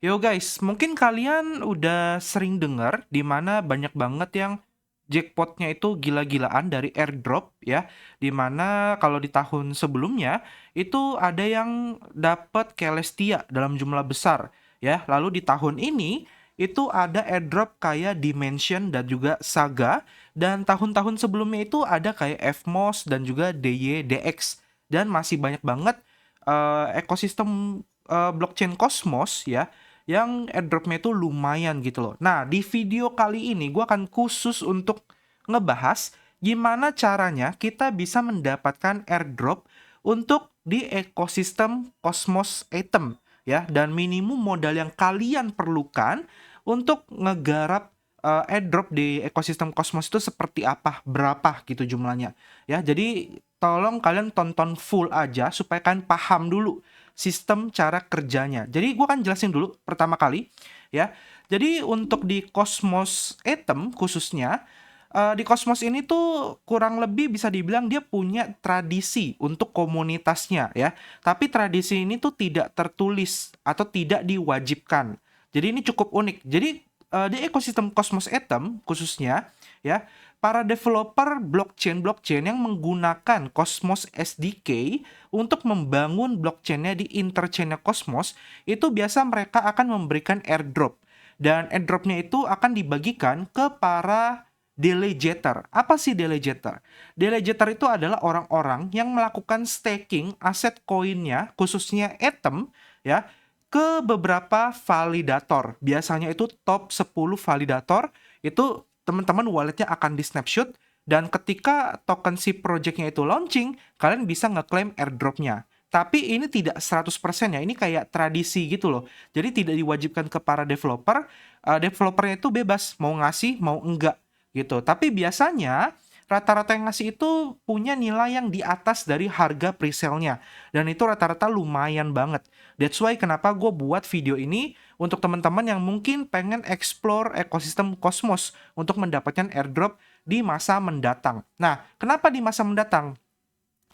Yo guys, mungkin kalian udah sering dengar di mana banyak banget yang jackpotnya itu gila-gilaan dari airdrop ya. Di mana kalau di tahun sebelumnya itu ada yang dapat Celestia dalam jumlah besar ya. Lalu di tahun ini itu ada airdrop kayak Dimension dan juga Saga, dan tahun-tahun sebelumnya itu ada kayak FMOS dan juga DYDX, dan masih banyak banget ekosistem blockchain Cosmos ya yang airdropnya itu lumayan gitu loh. Nah, di video kali ini gue akan khusus untuk ngebahas gimana caranya kita bisa mendapatkan airdrop untuk di ekosistem Cosmos Atom ya, dan minimum modal yang kalian perlukan untuk ngegarap airdrop di ekosistem Cosmos itu seperti apa, berapa gitu jumlahnya ya. Jadi tolong kalian tonton full aja supaya kalian paham dulu sistem cara kerjanya. Jadi gue akan jelasin dulu pertama kali ya. Jadi untuk di Cosmos Atom khususnya, di Cosmos ini tuh kurang lebih bisa dibilang dia punya tradisi untuk komunitasnya ya. Tapi tradisi ini tuh tidak tertulis atau tidak diwajibkan. Jadi ini cukup unik. Jadi di ekosistem Cosmos Atom khususnya ya, para developer blockchain yang menggunakan Cosmos SDK untuk membangun blockchainnya di interchainnya Cosmos, itu biasa mereka akan memberikan airdrop. Dan airdropnya itu akan dibagikan ke para delegator. Apa sih delegator? Delegator itu adalah orang-orang yang melakukan staking aset koinnya, khususnya Atom, ya, ke beberapa validator. Biasanya itu top 10 validator, itu teman-teman walletnya akan di snapshot, dan ketika token si projectnya itu launching, kalian bisa ngeklaim airdropnya. Tapi ini tidak 100% ya, ini kayak tradisi gitu loh. Jadi tidak diwajibkan ke para developer, developernya itu bebas, mau ngasih, mau enggak gitu. Tapi biasanya rata-rata yang ngasih itu punya nilai yang di atas dari harga presale-nya. Dan itu rata-rata lumayan banget. That's why kenapa gue buat video ini untuk teman-teman yang mungkin pengen explore ekosistem Cosmos untuk mendapatkan airdrop di masa mendatang. Nah, kenapa di masa mendatang?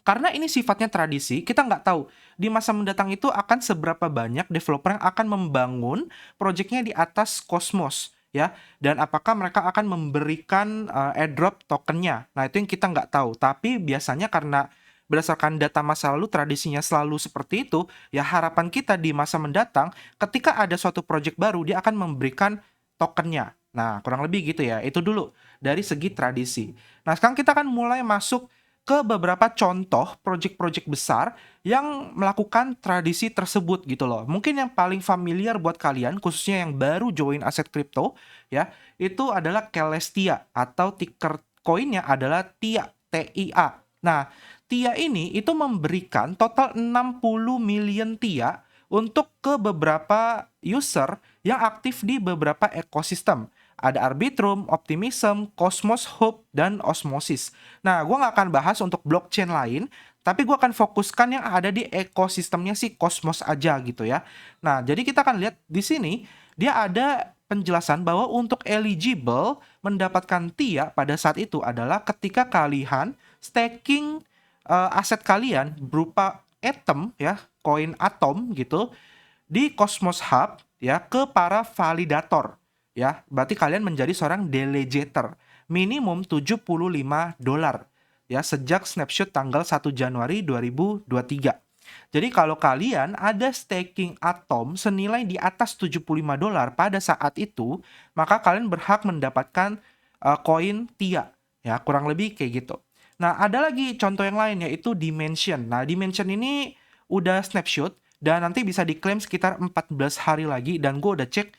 Karena ini sifatnya tradisi, kita nggak tahu di masa mendatang itu akan seberapa banyak developer yang akan membangun projectnya di atas Cosmos ya, dan apakah mereka akan memberikan airdrop tokennya. Nah, itu yang kita nggak tahu. Tapi biasanya karena berdasarkan data masa lalu tradisinya selalu seperti itu, ya harapan kita di masa mendatang ketika ada suatu project baru dia akan memberikan tokennya. Nah, kurang lebih gitu ya. Itu dulu dari segi tradisi. Nah, sekarang kita akan mulai masuk ke beberapa contoh project-project besar yang melakukan tradisi tersebut gitu loh. Mungkin yang paling familiar buat kalian, khususnya yang baru join aset kripto, ya, itu adalah Celestia atau ticker koinnya adalah TIA, TIA. Nah, TIA ini itu memberikan total 60 million TIA untuk ke beberapa user yang aktif di beberapa ekosistem. Ada Arbitrum, Optimism, Cosmos Hub, dan Osmosis. Nah, gue nggak akan bahas untuk blockchain lain, tapi gue akan fokuskan yang ada di ekosistemnya si Cosmos aja gitu ya. Nah, jadi kita akan lihat di sini, dia ada penjelasan bahwa untuk eligible mendapatkan TIA pada saat itu adalah ketika kalian staking aset kalian berupa Atom ya, koin Atom gitu, di Cosmos Hub ya ke para validator ya. Berarti kalian menjadi seorang delegator. Minimum $75 ya sejak snapshot tanggal 1 Januari 2023. Jadi kalau kalian ada staking Atom senilai di atas $75 pada saat itu, maka kalian berhak mendapatkan koin TIA ya, kurang lebih kayak gitu. Nah, ada lagi contoh yang lain yaitu Dimension. Nah, Dimension ini udah snapshot dan nanti bisa diklaim sekitar 14 hari lagi, dan gue udah cek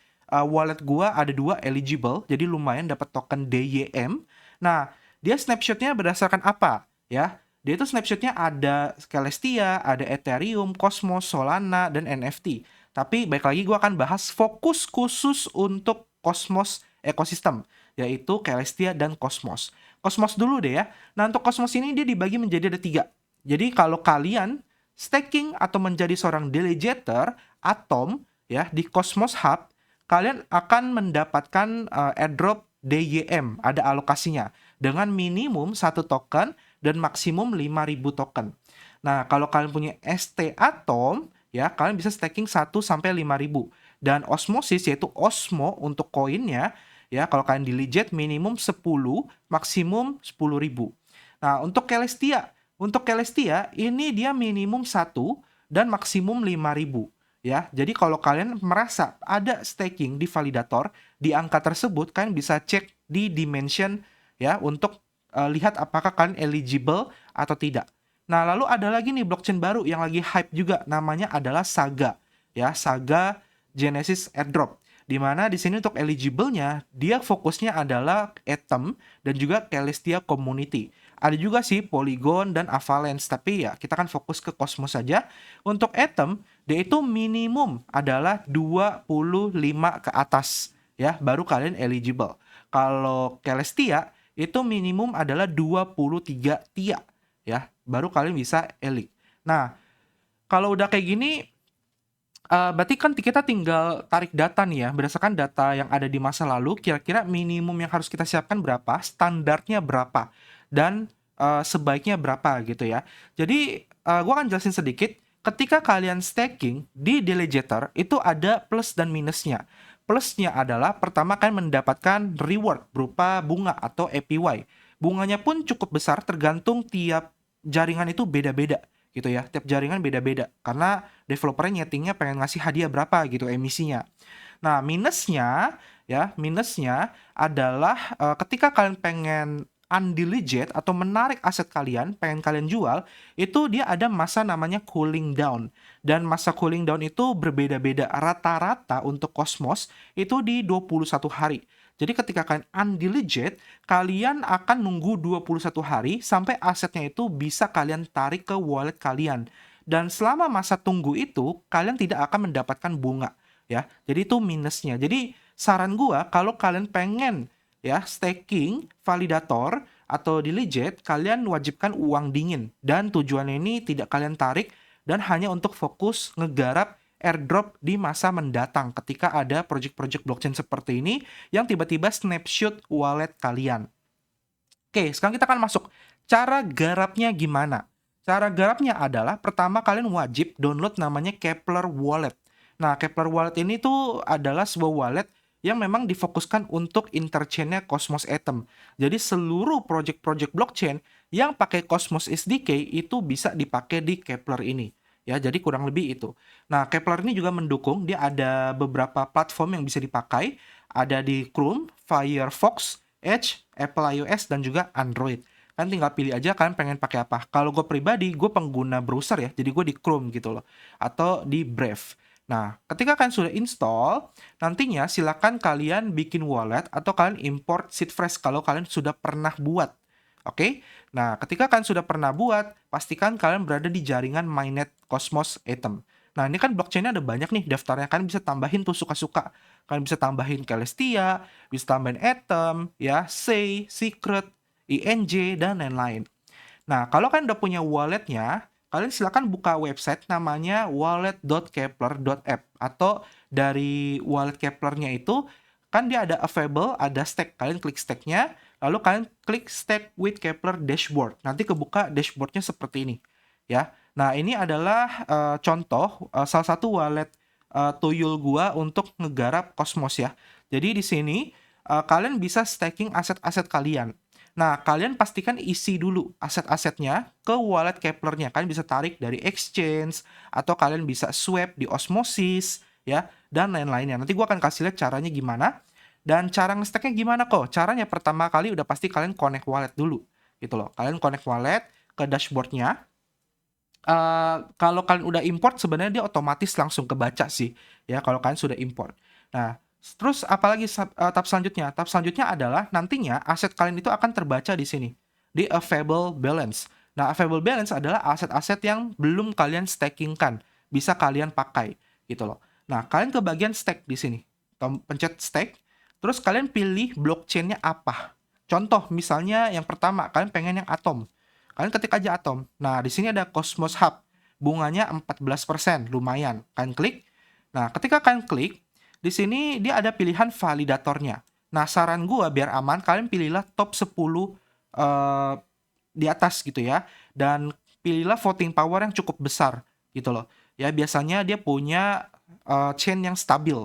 wallet gue ada 2 eligible, jadi lumayan dapat token DYM. Nah, dia snapshotnya berdasarkan apa ya? Dia itu snapshotnya ada Celestia, ada Ethereum, Cosmos, Solana, dan NFT. Tapi baik lagi gue akan bahas fokus khusus untuk Cosmos ekosistem, yaitu Celestia dan Cosmos. Cosmos dulu deh ya. Nah, untuk Cosmos ini dia dibagi menjadi ada 3. Jadi kalau kalian staking atau menjadi seorang delegator Atom ya di Cosmos Hub, kalian akan mendapatkan airdrop DYM, ada alokasinya dengan minimum 1 token dan maksimum 5.000 token. Nah, kalau kalian punya ST Atom, ya, kalian bisa staking 1 sampai 5.000. Dan osmosis yaitu osmo untuk koinnya, ya, kalau kalian di Lijet minimum 10, maksimum 10.000. Nah, untuk Celestia ini dia minimum 1 dan maksimum 5.000, ya. Jadi kalau kalian merasa ada staking di validator di angka tersebut, kalian bisa cek di Dimension, ya, untuk lihat apakah kalian eligible atau tidak. Nah, lalu ada lagi nih blockchain baru yang lagi hype juga, namanya adalah Saga, ya, Saga Genesis Airdrop. Di mana di sini untuk eligible-nya, dia fokusnya adalah Atom dan juga Celestia Community. Ada juga sih Polygon dan Avalanche, tapi ya kita kan fokus ke Cosmos saja. Untuk Atom, dia itu minimum adalah 25 ke atas, ya, baru kalian eligible. Kalau Celestia, itu minimum adalah 23 TIA, ya, baru kalian bisa elik. Nah, kalau udah kayak gini, berarti kan kita tinggal tarik data nih ya, berdasarkan data yang ada di masa lalu, kira-kira minimum yang harus kita siapkan berapa, standarnya berapa, dan sebaiknya berapa gitu ya. Jadi, gue akan jelasin sedikit, ketika kalian staking di Delegator, itu ada plus dan minusnya. Plusnya adalah, pertama kalian mendapatkan reward berupa bunga atau APY. Bunganya pun cukup besar, tergantung tiap jaringan itu beda-beda gitu ya. Tiap jaringan beda-beda karena developernya nyetingnya pengen ngasih hadiah berapa gitu emisinya. Nah, minusnya adalah ketika kalian pengen undiligent atau menarik aset kalian, pengen kalian jual, itu dia ada masa namanya cooling down. Dan masa cooling down itu berbeda-beda. Rata-rata untuk Cosmos itu di 21 hari. Jadi ketika kalian undiligent, kalian akan nunggu 21 hari sampai asetnya itu bisa kalian tarik ke wallet kalian. Dan selama masa tunggu itu, kalian tidak akan mendapatkan bunga, ya. Jadi itu minusnya. Jadi saran gua kalau kalian pengen ya staking validator atau di Lijet, kalian wajibkan uang dingin dan tujuannya ini tidak kalian tarik dan hanya untuk fokus ngegarap airdrop di masa mendatang ketika ada project-project blockchain seperti ini yang tiba-tiba snapshot wallet kalian. Oke, sekarang kita akan masuk. Cara garapnya gimana? Cara garapnya adalah pertama kalian wajib download namanya Kepler Wallet. Nah, Kepler Wallet ini tuh adalah sebuah wallet yang memang difokuskan untuk interchain-nya Cosmos Atom. Jadi seluruh project-project blockchain yang pakai Cosmos SDK itu bisa dipakai di Kepler ini. Ya, jadi kurang lebih itu. Nah, Kepler ini juga mendukung, dia ada beberapa platform yang bisa dipakai, ada di Chrome, Firefox, Edge, Apple iOS, dan juga Android. Kan tinggal pilih aja kalian pengen pakai apa. Kalau gue pribadi, gue pengguna browser ya, jadi gue di Chrome gitu loh, atau di Brave. Nah, ketika kalian sudah install, nantinya silakan kalian bikin wallet atau kalian import seed phrase kalau kalian sudah pernah buat. Oke? Nah, ketika kalian sudah pernah buat, pastikan kalian berada di jaringan mainnet Cosmos Atom. Nah, ini kan blockchain-nya ada banyak nih daftarnya. Kalian bisa tambahin tuh suka-suka. Kalian bisa tambahin Celestia, bisa tambahin Atom, ya, Sei, Secret, INJ, dan lain-lain. Nah, kalau kalian udah punya walletnya, kalian silakan buka website namanya wallet.kepler.app atau dari wallet Keplernya itu kan dia ada available, ada stake. Kalian klik stake-nya, lalu kalian klik stake with Kepler dashboard. Nanti kebuka dashboard-nya seperti ini, ya. Nah, ini adalah contoh salah satu wallet tuyul gua untuk ngegarap Cosmos ya. Jadi di sini kalian bisa staking aset-aset kalian. Nah, kalian pastikan isi dulu aset-asetnya ke wallet Keplernya. Kalian bisa tarik dari exchange, atau kalian bisa swap di Osmosis, ya, dan lain-lainnya. Nanti gue akan kasih lihat caranya gimana. Dan cara nge-stack-nya gimana kok? Caranya pertama kali udah pasti kalian connect wallet dulu. Gitu loh. Kalian connect wallet ke dashboard-nya. Kalau kalian udah import, sebenarnya dia otomatis langsung kebaca sih. Ya, kalau kalian sudah import. Nah, terus apalagi tahap selanjutnya? Tahap selanjutnya adalah nantinya aset kalian itu akan terbaca di sini, di available balance. Nah, available balance adalah aset-aset yang belum kalian stakingkan, bisa kalian pakai gitu loh. Nah, kalian ke bagian stake di sini. Pencet stake, terus kalian pilih blockchain-nya apa. Contoh misalnya yang pertama, kalian pengen yang Atom. Kalian ketik aja Atom. Nah, di sini ada Cosmos Hub. Bunganya 14%, lumayan. Kalian klik. Nah, ketika kalian klik, di sini dia ada pilihan validatornya. Nah, saran gua biar aman, kalian pilihlah top 10 di atas gitu ya. Dan pilihlah voting power yang cukup besar gitu loh. ya biasanya dia punya chain yang stabil.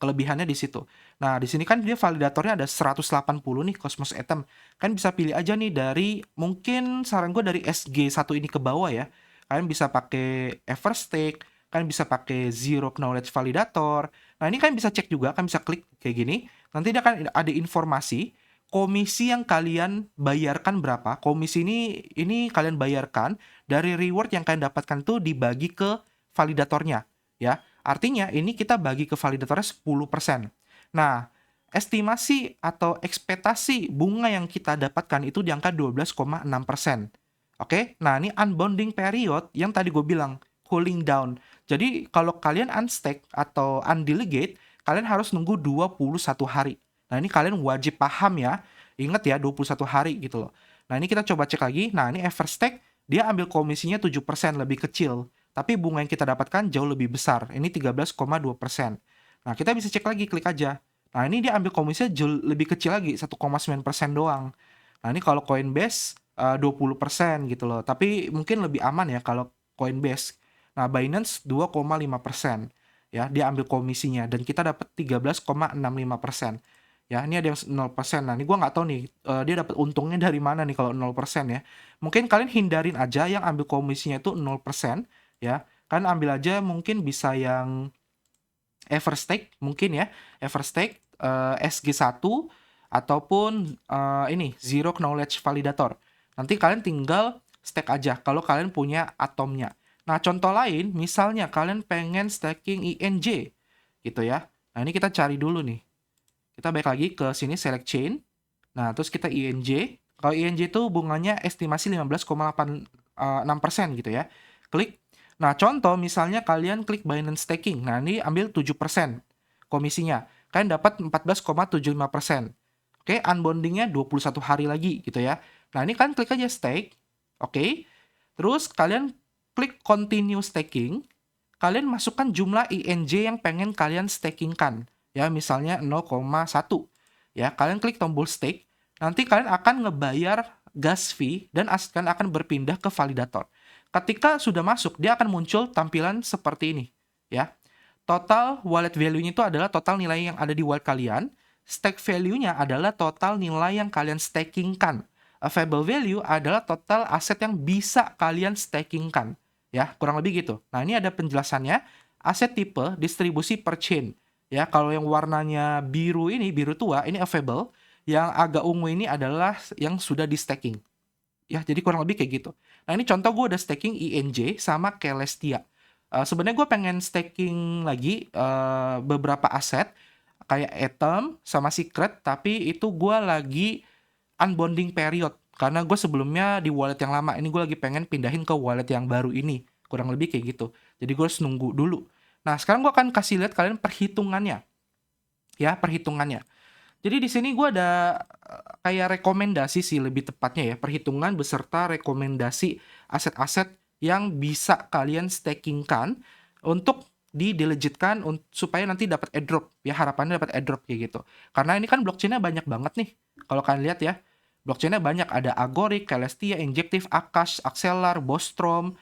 Kelebihannya di situ. Nah, di sini kan dia validatornya ada 180 nih Cosmos Atom. Kan bisa pilih aja nih dari mungkin saran gue dari SG1 ini ke bawah ya. Kalian bisa pakai Everstake, kalian bisa pakai Zero Knowledge Validator. Nah, ini kalian bisa cek juga, kalian bisa klik kayak gini. Nanti dia akan ada informasi komisi yang kalian bayarkan berapa. Komisi ini kalian bayarkan dari reward yang kalian dapatkan tuh dibagi ke validatornya ya. Artinya ini kita bagi ke validatornya 10%. Nah, estimasi atau ekspektasi bunga yang kita dapatkan itu di angka 12,6%. Oke, nah ini unbounding period yang tadi gue bilang, cooling down. Jadi kalau kalian unstake atau undelegate, kalian harus nunggu 21 hari. Nah ini kalian wajib paham ya, ingat ya 21 hari gitu loh. Nah ini kita coba cek lagi, nah ini Everstake, dia ambil komisinya 7% lebih kecil. Tapi bunga yang kita dapatkan jauh lebih besar. Ini 13,2%. Nah, kita bisa cek lagi, klik aja. Nah, ini dia ambil komisinya jauh lebih kecil lagi, 1,9% doang. Nah, ini kalau Coinbase 20% gitu loh. Tapi mungkin lebih aman ya kalau Coinbase. Nah, Binance 2,5%. Ya, dia ambil komisinya dan kita dapat 13,65%. Ya, ini ada yang 0%. Nah, ini gue nggak tahu nih, dia dapat untungnya dari mana nih kalau 0% ya. Mungkin kalian hindarin aja yang ambil komisinya itu 0%. Ya, kan ambil aja mungkin bisa yang Everstake mungkin ya, Everstake, SG1 ataupun ini Zero Knowledge Validator. Nanti kalian tinggal stake aja kalau kalian punya atomnya. Nah, contoh lain misalnya kalian pengen staking INJ gitu ya. Nah, ini kita cari dulu nih. Kita balik lagi ke sini select chain. Nah, terus kita INJ. Kalau INJ itu bunganya estimasi 15,86% gitu ya. Klik. Nah, contoh misalnya kalian klik Binance Staking. Nah, ini ambil 7% komisinya. Kalian dapat 14,75%. Oke, unboundingnya 21 hari lagi gitu ya. Nah, ini kalian klik aja stake. Oke. Terus kalian klik continue staking. Kalian masukkan jumlah INJ yang pengen kalian stakingkan. Ya, misalnya 0,1. Ya, kalian klik tombol stake. Nanti kalian akan ngebayar gas fee dan kalian akan berpindah ke validator. Ketika sudah masuk, dia akan muncul tampilan seperti ini, ya. Total wallet value-nya itu adalah total nilai yang ada di wallet kalian. Stake value-nya adalah total nilai yang kalian stakingkan. Available value adalah total aset yang bisa kalian stakingkan. Ya, kurang lebih gitu. Nah, ini ada penjelasannya. Aset tipe, distribusi per chain. Ya, kalau yang warnanya biru ini, biru tua, ini available. Yang agak ungu ini adalah yang sudah di staking. Ya, jadi kurang lebih kayak gitu. Nah, ini contoh gue udah staking INJ sama Celestia. Sebenarnya gue pengen staking lagi beberapa aset kayak Atom sama Secret, tapi itu gue lagi unbounding period. Karena gue sebelumnya di wallet yang lama, ini gue lagi pengen pindahin ke wallet yang baru ini. Kurang lebih kayak gitu. Jadi gue harus nunggu dulu. Nah, sekarang gue akan kasih lihat kalian perhitungannya. Ya, perhitungannya. Jadi di sini gue ada kayak rekomendasi sih lebih tepatnya ya, perhitungan beserta rekomendasi aset-aset yang bisa kalian stakingkan untuk didelegitkan supaya nanti dapat airdrop ya, harapannya dapat airdrop kayak gitu. Karena ini kan blockchainnya banyak banget nih. Kalau kalian lihat ya, blockchainnya banyak, ada Agoric, Celestia, Injective, Akash, Axelar, Bostrom,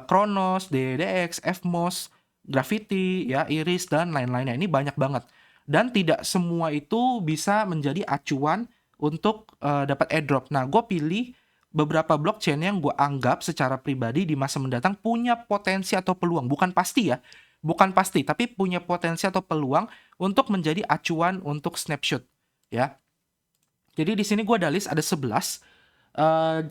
Kronos, DDX, Fmos, Gravity, ya, Iris dan lain-lainnya. Ini banyak banget. Dan tidak semua itu bisa menjadi acuan untuk dapat airdrop. Nah, gue pilih beberapa blockchain yang gue anggap secara pribadi di masa mendatang punya potensi atau peluang. Bukan pasti ya, bukan pasti, tapi punya potensi atau peluang untuk menjadi acuan untuk snapshot. Ya, jadi di sini gue ada list, ada 11.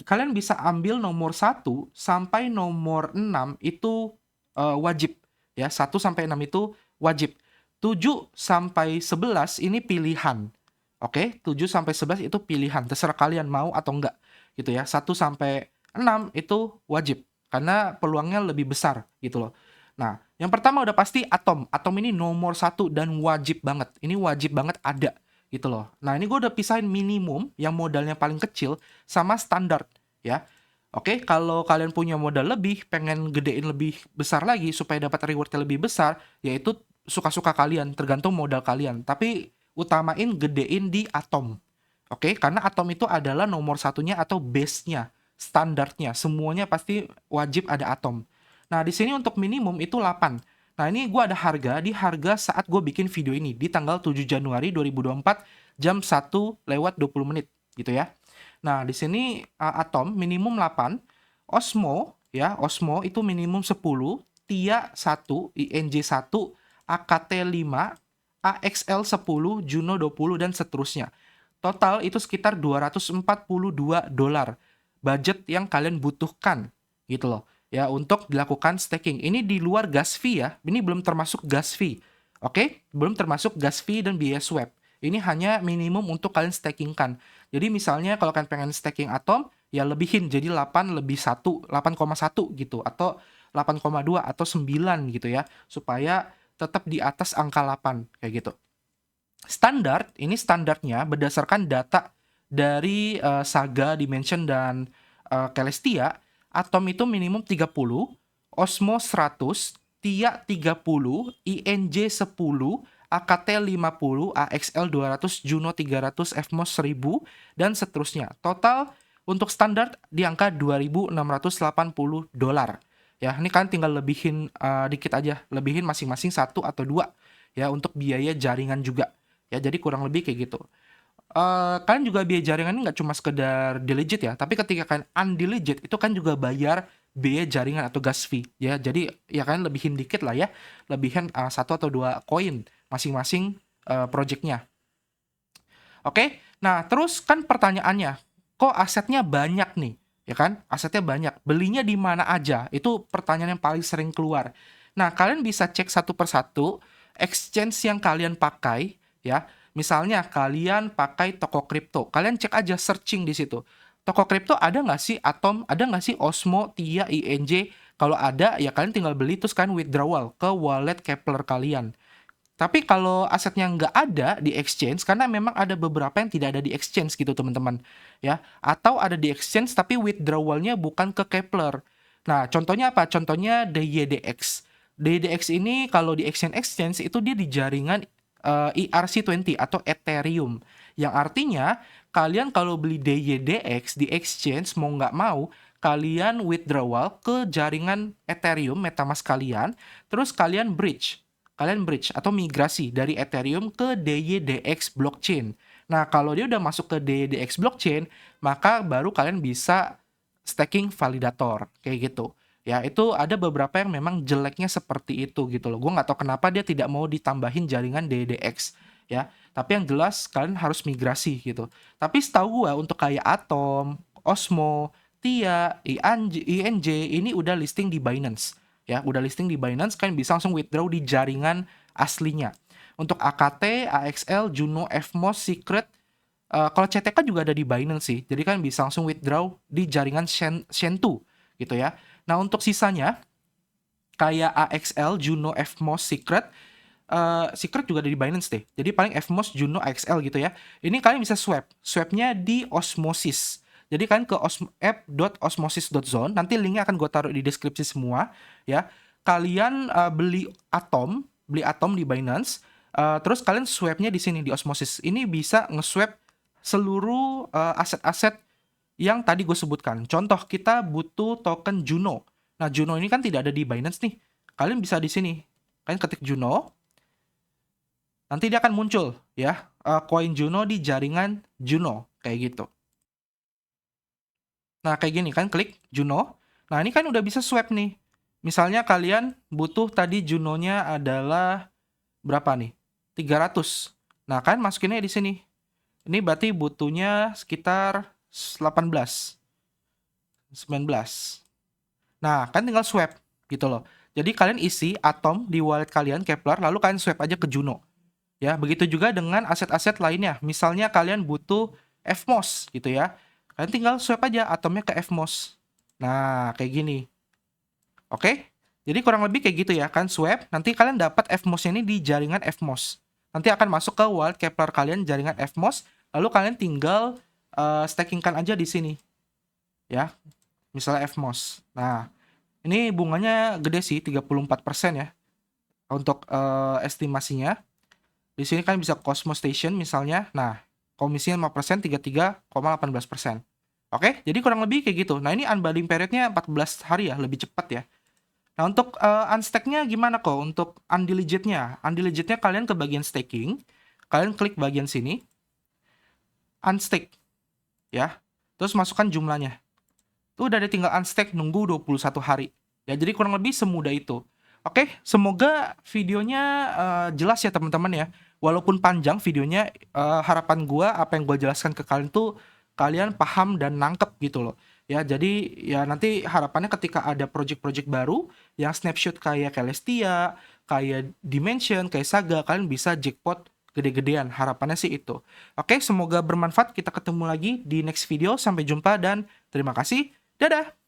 Kalian bisa ambil nomor 1 sampai nomor 6 itu wajib. Ya, 1 sampai 6 itu wajib. 7 sampai 11 ini pilihan. Oke, 7 sampai 11 itu pilihan. Terserah kalian mau atau enggak. Gitu ya. 1 sampai 6 itu wajib. Karena peluangnya lebih besar gitu loh. Nah, yang pertama udah pasti Atom. Atom ini nomor 1 dan wajib banget. Ini wajib banget ada gitu loh. Nah, ini gue udah pisahin minimum yang modalnya paling kecil sama standar ya. Oke, kalau kalian punya modal lebih, pengen gedein lebih besar lagi supaya dapat rewardnya lebih besar, yaitu suka-suka kalian, tergantung modal kalian. Tapi utamain gedein di Atom. Oke, karena Atom itu adalah nomor satunya atau base-nya, standarnya. Semuanya pasti wajib ada Atom. Nah, di sini untuk minimum itu 8. Nah, ini gue ada harga, di harga saat gue bikin video ini, di tanggal 7 Januari 2024, jam 1:20 gitu ya. Nah, di sini Atom minimum 8, Osmo, ya, Osmo itu minimum 10, Tia 1, INJ 1, AKT 5, AXL 10, Juno 20, dan seterusnya. Total itu sekitar $242 budget yang kalian butuhkan gitu loh ya untuk dilakukan staking. Ini di luar gas fee ya. Ini belum termasuk gas fee. Oke? Belum termasuk gas fee dan biaya swap. Ini hanya minimum untuk kalian stakingkan. Jadi misalnya kalau kalian pengen staking Atom, ya lebihin jadi 8 lebih 1, 8,1 gitu atau 8,2 atau 9 gitu ya supaya tetap di atas angka 8 kayak gitu. Standar, ini standarnya berdasarkan data dari Saga, Dimension, dan Celestia. Atom itu minimum 30, Osmo 100, Tia 30, INJ 10, AKT 50, AXL 200, Juno 300, FMOS 1000, dan seterusnya. Total untuk standar di angka $2.680. Ya, ini kan tinggal lebihin dikit aja, lebihin masing-masing 1 atau 2 ya untuk biaya jaringan juga. Ya, jadi kurang lebih kayak gitu. Kalian juga biaya jaringan ini nggak cuma sekedar delegate ya, tapi ketika kalian undelegate itu kan juga bayar biaya jaringan atau gas fee ya. Jadi ya kalian lebihin dikit lah ya, lebihin 1 atau 2 koin masing-masing projectnya. Oke, nah terus kan pertanyaannya, kok asetnya banyak nih? Ya kan, asetnya banyak. Belinya di mana aja? Itu pertanyaan yang paling sering keluar. Nah, kalian bisa cek satu persatu exchange yang kalian pakai ya. Misalnya kalian pakai toko kripto, kalian cek aja searching di situ. Toko kripto ada nggak sih Atom, ada nggak sih Osmo, Tia, INJ? Kalau ada, ya kalian tinggal beli terus kan withdrawal ke wallet Kepler kalian. Tapi kalau asetnya nggak ada di exchange, karena memang ada beberapa yang tidak ada di exchange gitu teman-teman, ya. Atau ada di exchange tapi withdrawalnya bukan ke Kepler. Nah, contohnya apa? Contohnya DYDX. DYDX ini kalau di exchange itu dia di jaringan ERC20 atau Ethereum. Yang artinya, kalian kalau beli DYDX di exchange mau nggak mau, kalian withdrawal ke jaringan Ethereum, MetaMask kalian, terus kalian bridge atau migrasi dari Ethereum ke DYDX blockchain. Nah, kalau dia udah masuk ke DYDX blockchain, maka baru kalian bisa staking validator kayak gitu. Ya, itu ada beberapa yang memang jeleknya seperti itu gitu loh. Gue nggak tahu kenapa dia tidak mau ditambahin jaringan DYDX ya. Tapi yang jelas kalian harus migrasi gitu. Tapi setahu gue untuk kayak Atom, Osmo, Tia, INJ ini udah listing di Binance. Ya, udah listing di Binance, kalian bisa langsung withdraw di jaringan aslinya. Untuk AKT, AXL, Juno, FMOS, Secret, kalau CTK juga ada di Binance sih. Jadi kalian bisa langsung withdraw di jaringan Shen2 gitu ya. Nah, untuk sisanya kayak AXL, Juno, FMOS, Secret, Secret juga ada di Binance deh. Jadi paling FMOS, Juno, AXL gitu ya. Ini kalian bisa swap. Swapnya di Osmosis. Jadi kalian ke app.osmosis.zone, nanti linknya akan gue taruh di deskripsi semua ya. Kalian beli Atom di Binance, terus kalian swapnya di sini di Osmosis. Ini bisa nge-swap seluruh aset-aset yang tadi gue sebutkan. Contoh kita butuh token Juno. Nah, Juno ini kan tidak ada di Binance nih. Kalian bisa di sini. Kalian ketik Juno, nanti dia akan muncul ya koin Juno di jaringan Juno kayak gitu. Nah, kayak gini kan, klik Juno. Nah, ini kan udah bisa swap nih. Misalnya kalian butuh tadi Junonya adalah berapa nih? 300. Nah, kan masukinnya di sini. Ini berarti butuhnya sekitar 18. 19. Nah, kan tinggal swap gitu loh. Jadi kalian isi Atom di wallet kalian Kepler, lalu kalian swap aja ke Juno. Ya, begitu juga dengan aset-aset lainnya. Misalnya kalian butuh FMOS gitu ya. Kalian tinggal swap aja Atomnya ke FMOS. Nah, kayak gini. Oke? Jadi kurang lebih kayak gitu ya. Kan swap, nanti kalian dapat FMOS-nya ini di jaringan FMOS. Nanti akan masuk ke wallet Kepler kalian jaringan FMOS, lalu kalian tinggal stakingkan aja di sini. Ya. Misalnya FMOS. Nah, ini bunganya gede sih, 34% ya. Untuk estimasinya. Di sini kan bisa Cosmos Station misalnya. Nah, komisinya 5%, 33,18%. Oke, jadi kurang lebih kayak gitu. Nah, ini unbundling periodnya 14 hari ya, lebih cepat ya. Nah, untuk unstack-nya gimana kok? Untuk undiligit-nya? Undiligit-nya kalian ke bagian staking, kalian klik bagian sini, unstake, ya. Terus masukkan jumlahnya. Itu udah ada tinggal unstack nunggu 21 hari. Ya, jadi kurang lebih semudah itu. Oke, semoga videonya jelas ya teman-teman ya. Walaupun panjang videonya, harapan gua apa yang gua jelaskan ke kalian tuh kalian paham dan nangkep gitu loh. Ya, jadi ya nanti harapannya ketika ada project-project baru yang snapshot kayak Celestia, kayak Dimension, kayak Saga, kalian bisa jackpot gede-gedean. Harapannya sih itu. Oke, semoga bermanfaat. Kita ketemu lagi di next video. Sampai jumpa dan terima kasih. Dadah!